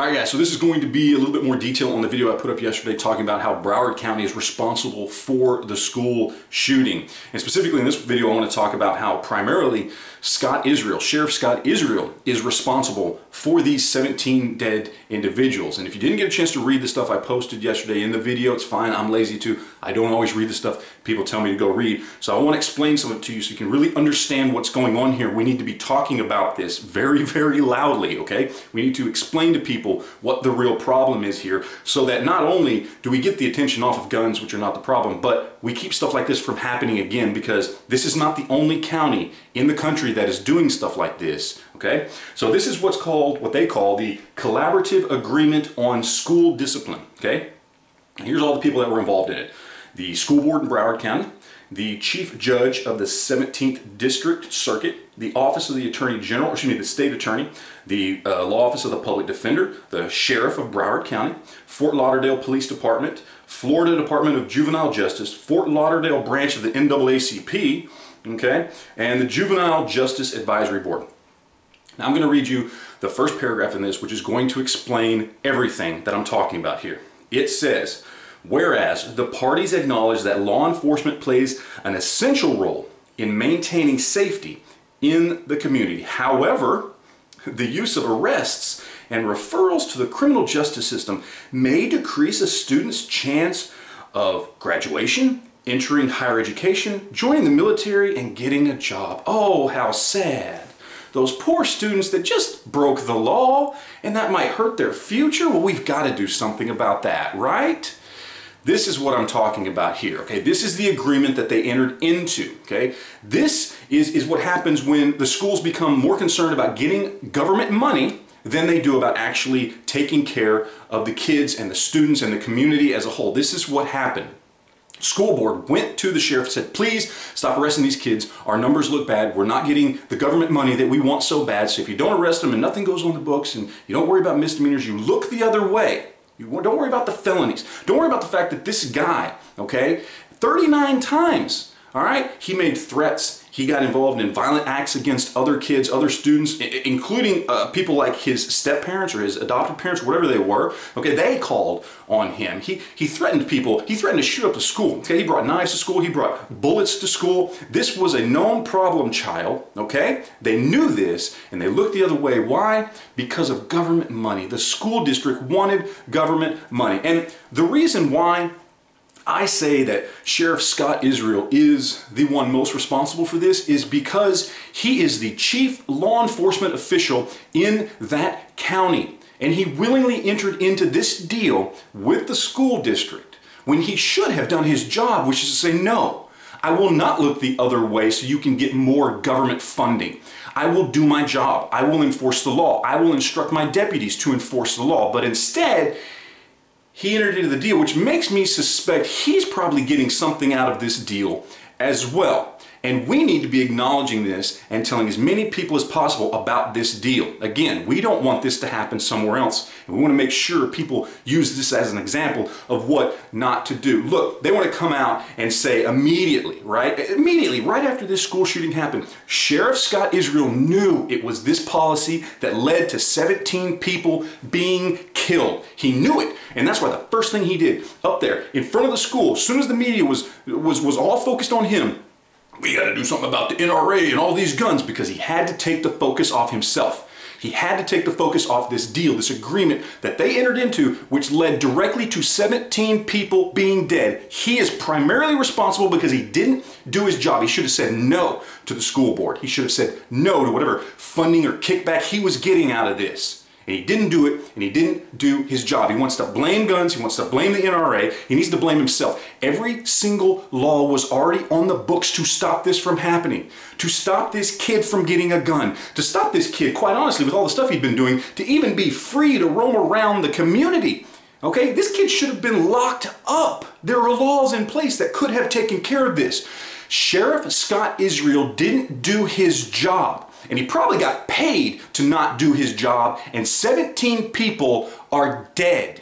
Alright guys, so this is going to be a little bit more detail on the video I put up yesterday talking about how Broward County is responsible for the school shooting. And specifically in this video I want to talk about how primarily Sheriff Scott Israel is responsible for these 17 dead individuals. And if you didn't get a chance to read the stuff I posted yesterday in the video, it's fine, I'm lazy too. I don't always read the stuff people tell me to go read. So I want to explain some of it to you so you can really understand what's going on here. We need to be talking about this very, very loudly, okay? We need to explain to people what the real problem is here so that not only do we get the attention off of guns, which are not the problem, but we keep stuff like this from happening again, because this is not the only county in the country that is doing stuff like this, okay? So this is what they call the Collaborative Agreement on School Discipline, okay? Here's all the people that were involved in it. The school board in Broward County, the chief judge of the 17th District Circuit, the office of the Attorney General, the state attorney, the law office of the public defender, the sheriff of Broward County, Fort Lauderdale Police Department, Florida Department of Juvenile Justice, Fort Lauderdale branch of the NAACP, okay, and the Juvenile Justice Advisory Board. Now I'm going to read you the first paragraph in this, which is going to explain everything that I'm talking about here. It says, whereas the parties acknowledge that law enforcement plays an essential role in maintaining safety in the community. However, the use of arrests and referrals to the criminal justice system may decrease a student's chance of graduation, entering higher education, joining the military, and getting a job. Oh, how sad. Those poor students that just broke the law, and that might hurt their future. Well, we've got to do something about that, right? This is what I'm talking about here, okay? This is the agreement that they entered into, okay? This is what happens when the schools become more concerned about getting government money than they do about actually taking care of the kids and the students and the community as a whole. This is what happened. School board went to the sheriff and said, please stop arresting these kids. Our numbers look bad. We're not getting the government money that we want so bad. So if you don't arrest them and nothing goes on the books and you don't worry about misdemeanors, you look the other way. You don't worry about the felonies. Don't worry about the fact that this guy, okay, 39 times, all right, he made threats. He got involved in violent acts against other kids, other students, including people like his step-parents or his adopted parents, whatever they were. Okay, they called on him. He threatened people. He threatened to shoot up the school. Okay, he brought knives to school. He brought bullets to school. This was a known problem child. Okay, they knew this and they looked the other way. Why? Because of government money. The school district wanted government money, and the reason why I say that Sheriff Scott Israel is the one most responsible for this is because he is the chief law enforcement official in that county. And he willingly entered into this deal with the school district when he should have done his job, which is to say, no, I will not look the other way so you can get more government funding. I will do my job. I will enforce the law. I will instruct my deputies to enforce the law. But instead, he entered into the deal, which makes me suspect he's probably getting something out of this deal as well. And we need to be acknowledging this and telling as many people as possible about this deal. Again, we don't want this to happen somewhere else. And we want to make sure people use this as an example of what not to do. Look, they want to come out and say immediately, right after this school shooting happened, Sheriff Scott Israel knew it was this policy that led to 17 people being killed. He knew it. And that's why the first thing he did up there in front of the school, as soon as the media was all focused on him, we got to do something about the NRA and all these guns, because he had to take the focus off himself. He had to take the focus off this deal, this agreement that they entered into, which led directly to 17 people being dead. He is primarily responsible because he didn't do his job. He should have said no to the school board. He should have said no to whatever funding or kickback he was getting out of this. And he didn't do it, and he didn't do his job. He wants to blame guns, he wants to blame the NRA, he needs to blame himself. Every single law was already on the books to stop this from happening, to stop this kid from getting a gun, to stop this kid, quite honestly, with all the stuff he'd been doing, to even be free to roam around the community. Okay, this kid should have been locked up. There are laws in place that could have taken care of this. Sheriff Scott Israel didn't do his job. And he probably got paid to not do his job, and 17 people are dead.